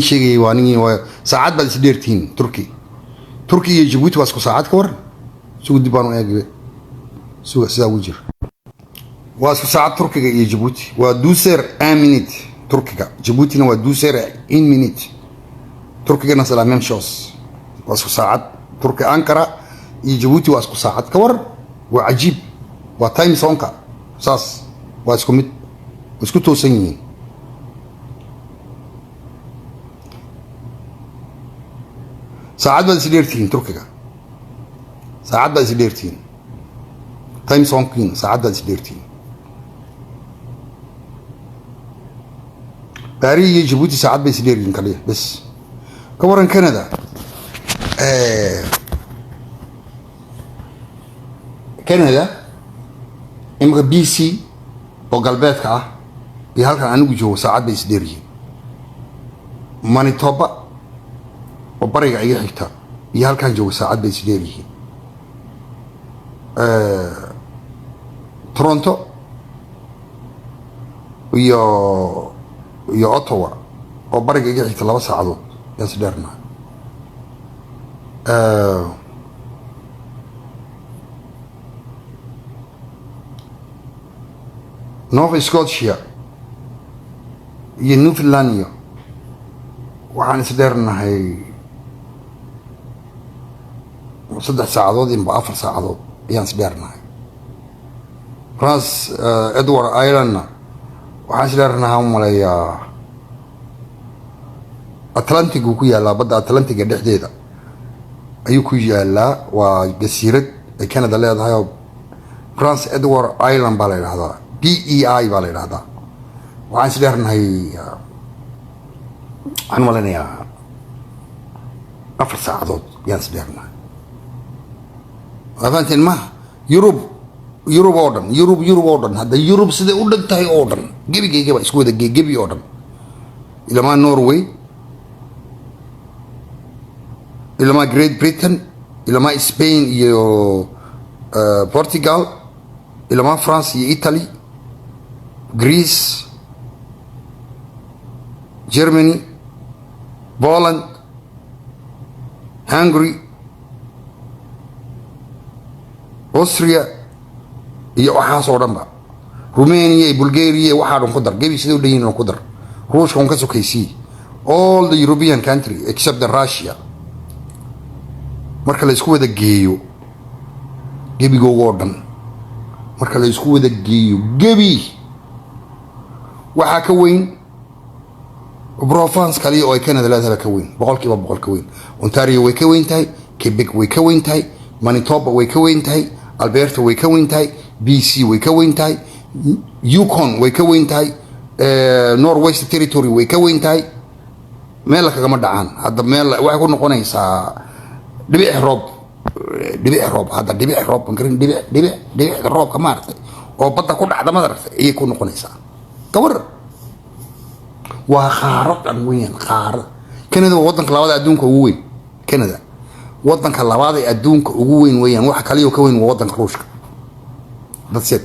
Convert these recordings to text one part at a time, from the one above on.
شيء واني ساعات بس ديرتين تركي جيبوتي واسكو ساعات كور سوق ديبانو ايغ سوق ساوجر واسكو ساعات تركي جيبوتي ودوسر امينيت تركي جيبوتي ودوسر ان مينيت تركي ناس لا ميم شوز واسكو ساعات تركي انقره جيبوتي واسكو ساعات كور وعجيب وتايم سونكا ساس واسكو مت واسكو توسنين ساعات بس ديرتين تركيا ساعات بس ديرتين تايم سونكين ساعات بس ديرتين باري جيبوتي ساعات بس ديرتين كليه بس كورن كندا كندا إما بي سي أو قلبتها بهالك أنا بجو ساعات بس ديرتين مانيتوبا وبريق أي حتة يهالكان جو ساعات بس ديريه تورونتو ويا أوتوا وبريق أي حتة 2 ساعات يصدرنا نوفا سكوتشيا نيوفنلانيا waxaan isdheernahay 3 saacadood in 4 saacadood ayaan isdheernahay France Edward Island waxaan isdheernahay umaleeyaa Atlantic ku yaala badda Atlantic dhexdeeda ayuu ku yaalaa waa jasiirad ay Canada leedahay France Edward Island baa la yiraahdaa PEI baa la yiraahdaa waxaan isdheernahay أنا ولا نيا 4 ساعات ياس بيرنا أفهمت ما يوروب أوردن هذا يوروب سيد أوردن تاي أوردن جيبي اسكو ده جيبي أوردن إلى ما نوروي إلى ما جريت بريتن إلى ما إسبان يو برتغال إلى ما فرنسا إيطالي غريس جرماني بولند هنغري أستريا iyo waxaas oo dhanba Romania iyo Bulgaria waxa dhan ku dar gabi sidoo dheeyeen ku dar Ruushka ka sokaysii all the European country except the Russia marka la isku wada geeyo gabigoog oo dhan marka la isku wada geeyo gabi waxa ka weyn بروفانس كلي أو كندا لا هذا كوين بقول كوين أونتاريو ويكوين تاي كيبك ويكوين تاي مانيتوبا ويكوين تاي ألبرتا ويكوين تاي بي سي ويكوين تاي يوكون ويكوين تاي نور ويست تيريتوري ويكوين تاي مالك كما دعان هذا مال ويكون قنيسا دبيع روب هذا دبيع روب ممكن دبيع روب كمان أو بطل كل هذا ما درس يكون قنيسا كبر وخارق وين خارق كندا وطن كلاواد أدونك وين كندا وطن كلاواد أدونك وين واحد كليه كوين وطن كروشك that's it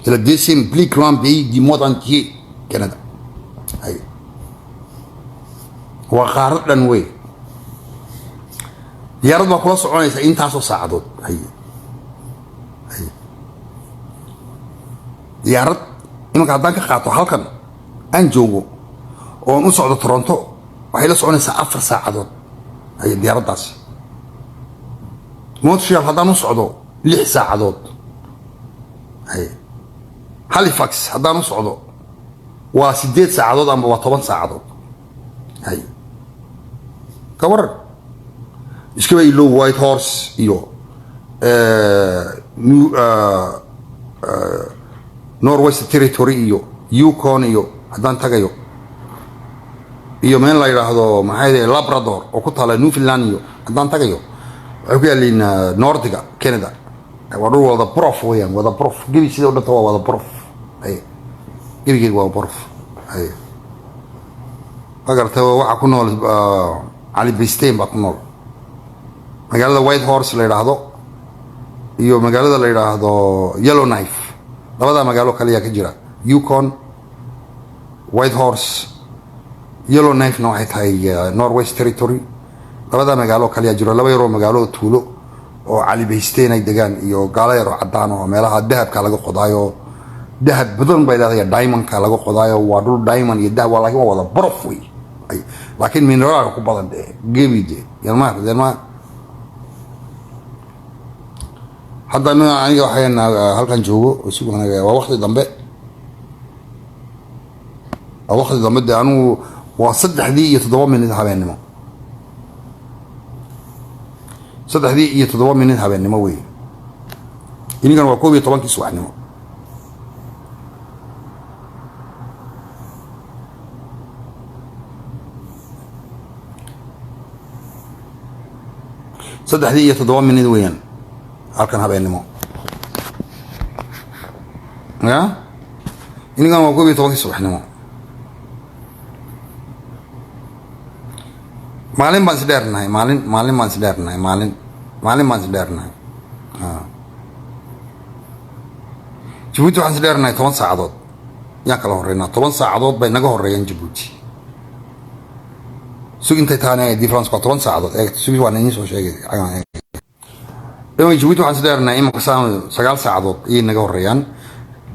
c'est le deuxième plus grand pays du monde entier كندا هاي وخارق وين يارد ما خلاص عنيس أنت عصو ساعدود هاي يارد إنك عدانك خاطو حلقا أن جوجو oo u socdo Toronto waxay la soconaysaa 4 saacadood ay diyaaradaas Montreal hadaan u socdo 6 saacadood ay Halifax hadaan u socdo waa 8 saacadood ama 10 saacadood ay kawar iska ilo White Horse iyo Northwest Territory iyo Yukon iyo hadaan tagayo iyo meel la yiraahdo maxay Labrador oo ku taala Newfoundland iyo hadaan tagayo waxay ku yaalin Nordiga Canada waa dhul wada prof weeyaan wada prof gibi sidoo dhanto waa wada prof ay gibi waa prof ay agarta waxa ku nool Ali Bristain baa ku nool magaalada White Horse la yiraahdo iyo magaalada la yiraahdo Yellowknife labada magaalo kaliya ka jira Yukon White Horse Yellowknife waxay tahay Northwest Territory labada magaalo kaliya jiro laba yaro magaalo tuulo oo cali baysteen ay degaan iyo gaala yaro cadaan oo meelaha dahabka laga qodaayo dahab badan bay leedahay diamondka laga qodaayo waa dhul diamond iyo dahab laakiin wada baraf way laakiin mineraalka ku badan geebide yalma hadda aniga waxaan halkan joogo si wanaagsan waa waqti dambe anu waa 3 iyo 7 minute habeenimo 3 iyo 7 minute habeenimo way inigan waa 12 subaxnimo saddexdii iyo 7 minute weeyaan halkan habeenimo ya inigan waa 12 subaxnimo maalin baan isdheernahay Djibouti waxaan isdheernahay 10 saacadood yaa kala horeynaa 10 saacadood bay naga horeeyaan Djibouti sugintay taana difference ka 10 saacadood sugi waan inii soo sheegay Djibouti waxaan isdheernahay imika 9 saacadood ay naga horeeyaan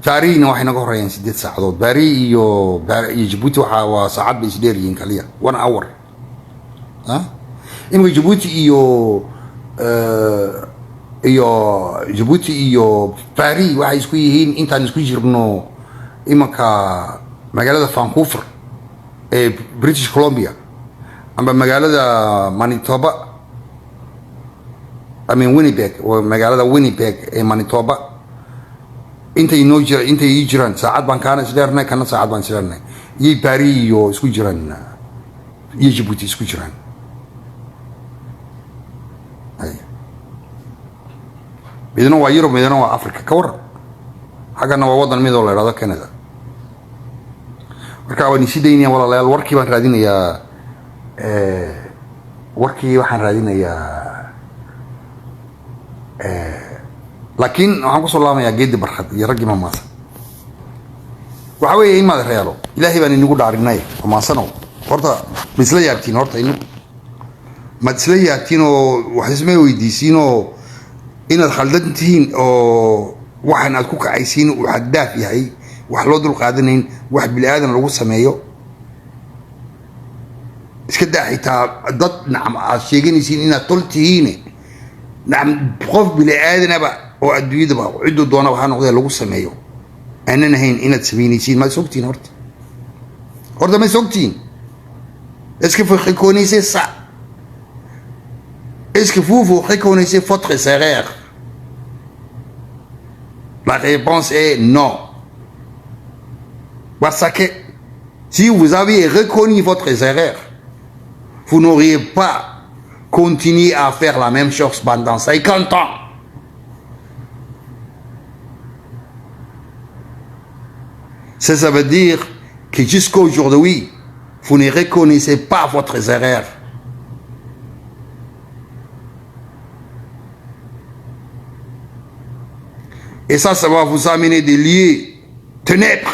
Bariina waxay naga horeeyaan 8 saacadood Bari iyo Djibouti waa saacad bay isdheeryihiin kaliya 1 hour إنه جيبوتي جيبوتي باري واحد يسكويهين إنت نسكوي جربنو إما مجالة فانكوفر بريتش كولومبيا أما مجالة مانيتوبا أمين وينيبيغ ومجالة وينيبيغ مانيتوبا إنت يجرن ساعات بانكانا سدرنا كنا ساعات بان سدرنا باري يسكوي جرن جيبوتي يسكوي جرن midna waa Europe midna waa Africa ka war xagana waa wadan mid oo la yiraahdo Canada marka waan isideynaa walaalayaal warkii baan raadinayaa waxaan raadinayaa laakiin waxaan ku soo laamayaa geedi barxad iyo rag ima maasan waxa weeye in maad reelo ilaahay baan inagu dhaarinay maasano horta bisla yaabtiin horta inu ma isla yaabtiin oo wax ismay weydiisiin oo inaad khaldantiin oo waxaan aad ku kacaysiin uu xadaaf yahay wax loo dul qaadanayn wax bil aadan lagu sameeyo iska daaxitaa dad nacam aad sheeganaysiin inaad toltihiin nacam qof bil aadanaba oo adduunyada ciddu doona waxa noqday lagu sameeyo aanan ahayn inaad sameynaysiin ma sogtiin horta ma sogtiin est-ce que vous reconnaissez ça? Est-ce que vous reconnaissez votre erreur? La réponse est non. Parce que si vous avez reconnu votre erreur, vous n'auriez pas continué à faire la même chose pendant 50 ans. Ça veut dire que jusqu'à aujourd'hui, vous ne reconnaissez pas votre erreur. Et ça va vous amener des lieux ténèbres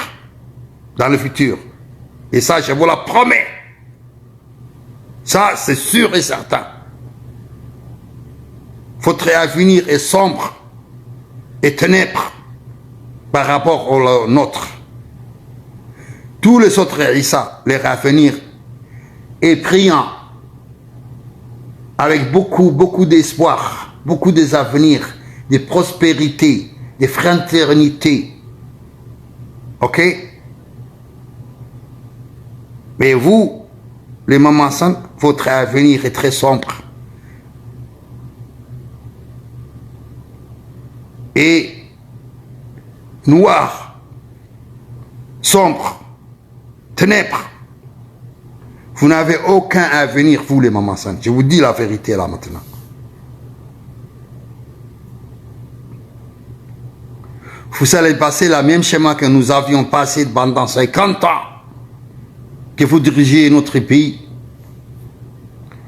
dans le futur. Et ça, je vous la promets. Ça, c'est sûr et certain. Votre avenir est sombre et ténèbre par rapport au nôtre. Tous les autres Issa, les avenir est priant avec beaucoup d'espoir, beaucoup d'avenirs, de prospérité, de fraternité. Ok? Mais vous, les mamans saintes, votre avenir est très sombre. Et noir, sombre, ténèbres. Vous n'avez aucun avenir, vous les mamans saintes. Je vous dis la vérité là maintenant. Vous allez passer le même schéma que nous avions passé pendant 50 ans, que vous dirigez notre pays.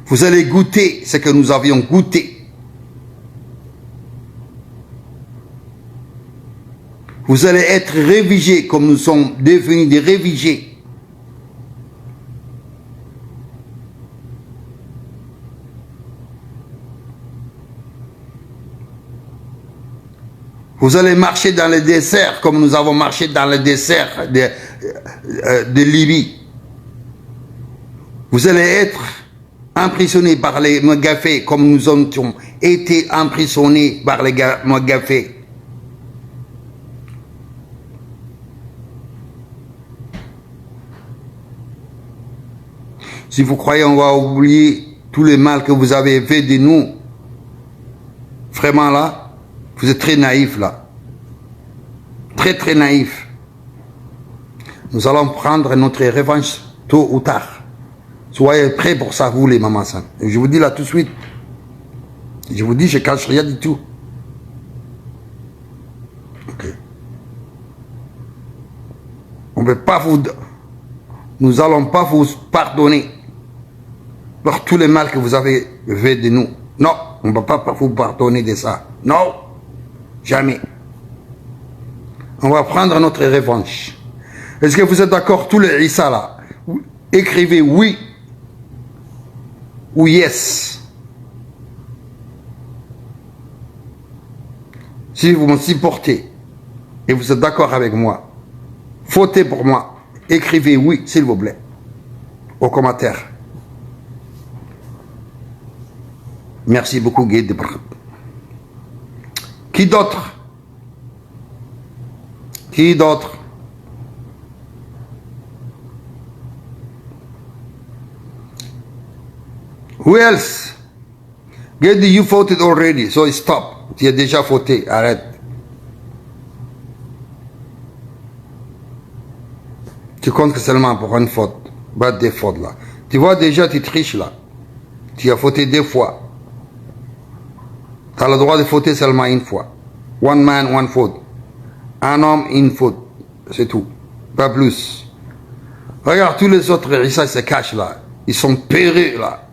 Vous allez goûter ce que nous avions goûté. Vous allez être réfugiés comme nous sommes devenus des réfugiés. Vous allez marcher dans le désert comme nous avons marché dans le désert de Libye. Vous allez être emprisonnés par les Magafés comme nous avons été emprisonnés par les Magafés. Si vous croyez on va oublier tout le mal que vous avez fait de nous, vraiment là, vous êtes très naïf là. Très très naïf. Nous allons prendre notre revanche tôt ou tard. Soyez prêts pour ça, vous les mamans. Je vous dis là tout de suite. Je vous dis, je ne cache rien du tout. Ok. On ne peut pas vous... Nous n'allons pas vous pardonner pour tout le mal que vous avez fait de nous. Non, on ne va pas vous pardonner de ça. Non, jamais. On va prendre notre revanche. Est-ce que vous êtes d'accord, tous les Issa là? Écrivez oui ou yes. Si vous me supportez et vous êtes d'accord avec moi, votez pour moi. Écrivez oui, s'il vous plaît, aux commentaires. Merci beaucoup, Guy. Qui d'autre? Qui d'autre? Who else? Guy, you voted already, so stop. Tu as déjà voté, arrête. Tu comptes seulement pour une faute, pas des fautes là. Tu vois déjà, tu triches là. Tu as voté 2 fois. Tu as le droit de voter seulement une fois. One man, one vote. Un homme, une faute. C'est tout. Pas plus. Regarde, tous les autres, ils se cachent là. Ils sont peureux là.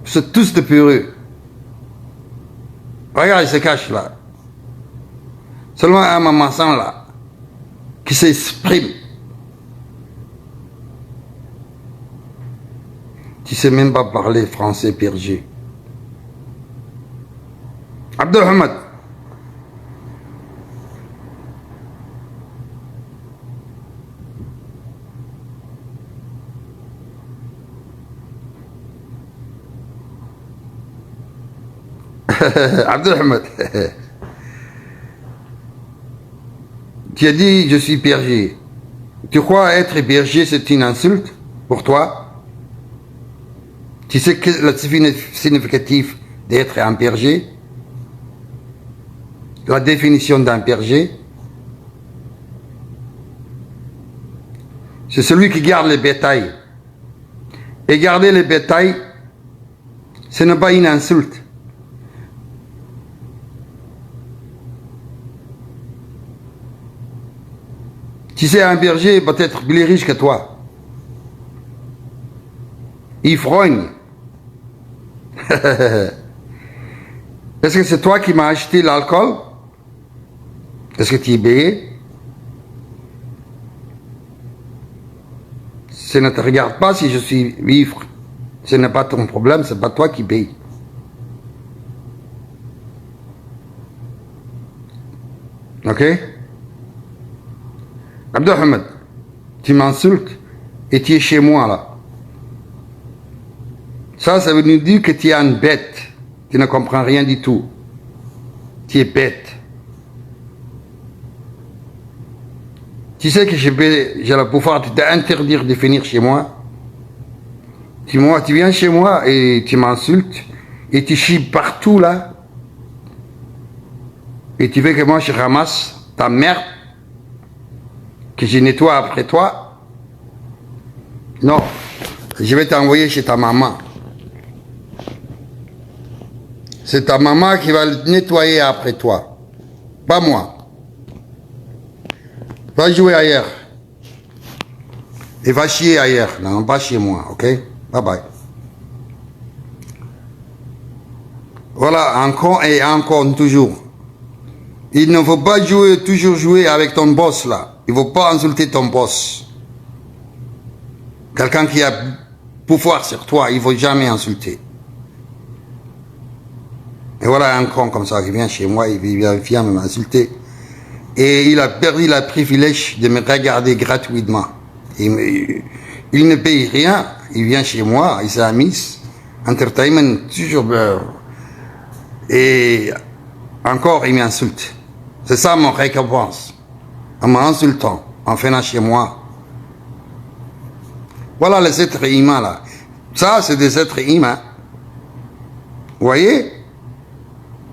C'est tous des peureux. Regarde, ils se cachent là. Seulement un maman là, qui s'exprime. Tu sais même pas parler français, Berger. Abdelhamad. Abdelhamad. Tu as dit je suis berger. Tu crois être berger c'est une insulte pour toi? Tu sais que le significatif d'être un berger? La définition d'un berger? C'est celui qui garde le bétail. Et garder le bétail, ce n'est pas une insulte. Tu sais, un berger peut être plus riche que toi. Il frogne. Est-ce que c'est toi qui m'as acheté l'alcool? Est-ce que tu es payé? Ça ne te regarde pas si je suis ivre. Ce n'est pas ton problème, c'est pas toi qui paye. Ok? Abdelhamad, tu m'insultes et tu es chez moi là. Ça veut nous dire que tu es une bête. Tu ne comprends rien du tout. Tu es bête. Tu sais que j'ai le pouvoir de t'interdire de venir chez moi. Tu viens chez moi et tu m'insultes et tu chies partout là. Et tu veux que moi je ramasse ta merde, que je nettoie après toi. Non, je vais t'envoyer chez ta maman. C'est ta maman qui va le nettoyer après toi, pas moi. Va jouer ailleurs. Et va chier ailleurs, non, pas chez moi, ok? Bye bye. Voilà, encore et encore, toujours. Il ne faut pas toujours jouer avec ton boss là. Il ne faut pas insulter ton boss. Quelqu'un qui a pouvoir sur toi, il ne faut jamais insulter. Et voilà un con comme ça qui vient chez moi, il vient m'insulter. Et il a perdu le privilège de me regarder gratuitement. Il ne paye rien, il vient chez moi, il s'amuse. Entertainment, toujours. Et encore, il m'insulte. C'est ça mon récompense. En m'insultant, en venant chez moi. Voilà les êtres humains là. Ça, c'est des êtres humains. Vous voyez?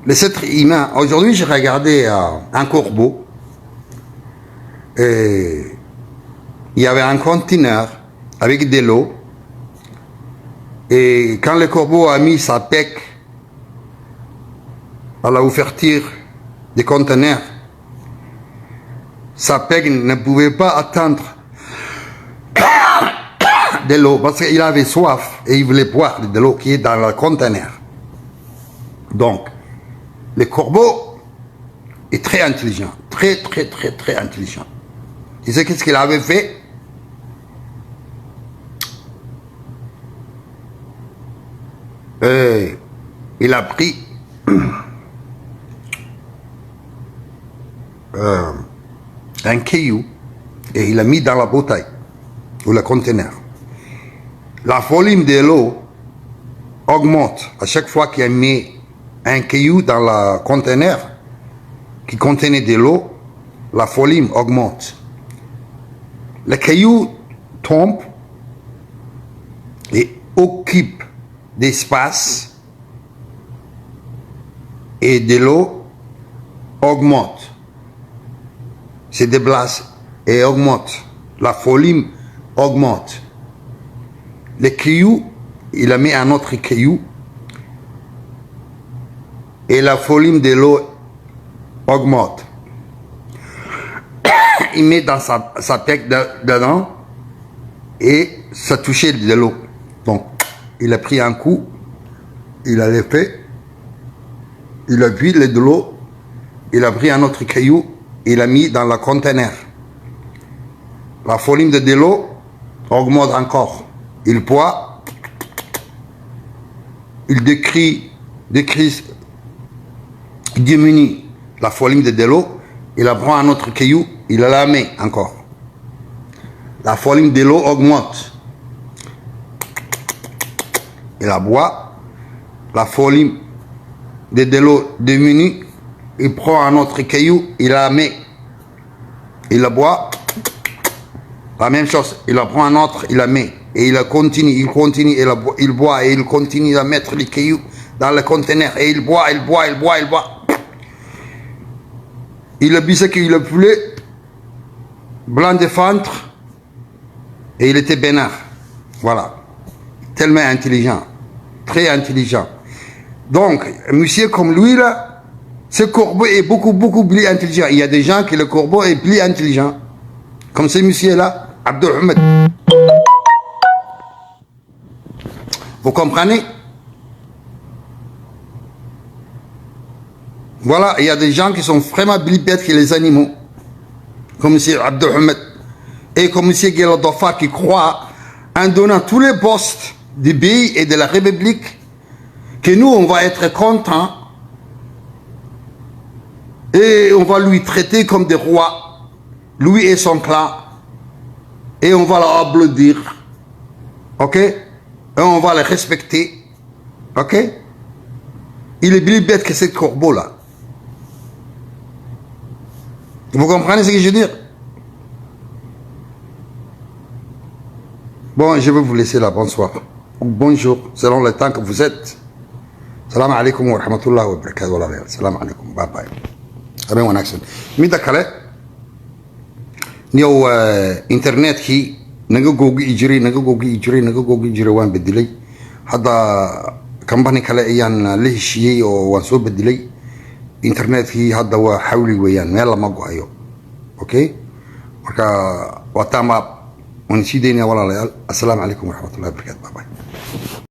Les êtres humains. Aujourd'hui, j'ai regardé un corbeau. Et il y avait un conteneur avec de l'eau. Et quand le corbeau a mis sa bec à l'ouverture du conteneur, sa bec ne pouvait pas atteindre de l'eau parce qu'il avait soif et il voulait boire de l'eau qui est dans le conteneur. Donc, le corbeau est très intelligent, très intelligent. Tu sais qu'est-ce qu'il avait fait? Il a pris un caillou et il l'a mis dans la bouteille ou le conteneur. La volume de l'eau augmente à chaque fois qu'il met un caillou dans le conteneur qui contenait de l'eau, la volume augmente. Le caillou tombe et occupe d'espace et de l'eau augmente, se déplace et augmente, la volume augmente. Le caillou, il a mis un autre caillou et la volume de l'eau augmente. Il met dans sa tête dedans et ça touchait de l'eau. Donc, il a pris un coup, il a fait, il a bu de l'eau, il a pris un autre caillou, il a mis dans le conteneur. La volume de l'eau augmente encore. Il boit, il diminue la volume de l'eau, il prend un autre caillou, il la met encore. La volume de l'eau augmente. Il la boit, la volume de l'eau diminue, il prend un autre caillou, il la met. Il la boit, la même chose, il la prend un autre, il la met. Et il continue, il boit et il continue à mettre les cailloux dans le conteneur. Et il boit. Il a bu ce qu'il a voulu, blanc de ventre, et il était bénard. Voilà. Tellement intelligent. Très intelligent. Donc, monsieur comme lui, là, ce corbeau est beaucoup plus intelligent. Il y a des gens qui le corbeau est plus intelligent. Comme ce monsieur-là, Abdul Ahmed. Vous comprenez? Voilà, il y a des gens qui sont vraiment plus bêtes que les animaux. Comme M. Abdul Ahmed. Et comme M. Guéladofa qui croit en donnant tous les postes du pays et de la République que nous, on va être contents et on va lui traiter comme des rois, lui et son clan, et on va l'applaudir. Ok? Et on va le respecter. Ok? Il est plus bête que ce corbeau-là. Vous comprenez ce que je veux dire? Bon, je vais vous laisser là. Bonsoir. Bonjour, selon le temps que vous êtes. Salam alaikum wa rahmatullahi wa barakatuh. Salam alaikum. Bye bye. Amen wa naksan. Mida kale, niyo internet ki naga gogi ijiri waan bedelay. Hadda company kale ayaan la heshiiyey oo waan soo bedelay. internetkii hadda waa xawli weeyaan meel lama go-ayo. Okay? Marka waa taamaab waan sii daynaa walaalayaal. Assalaamu calaykum waraxmatullahi wabarakaatu. Bye bye.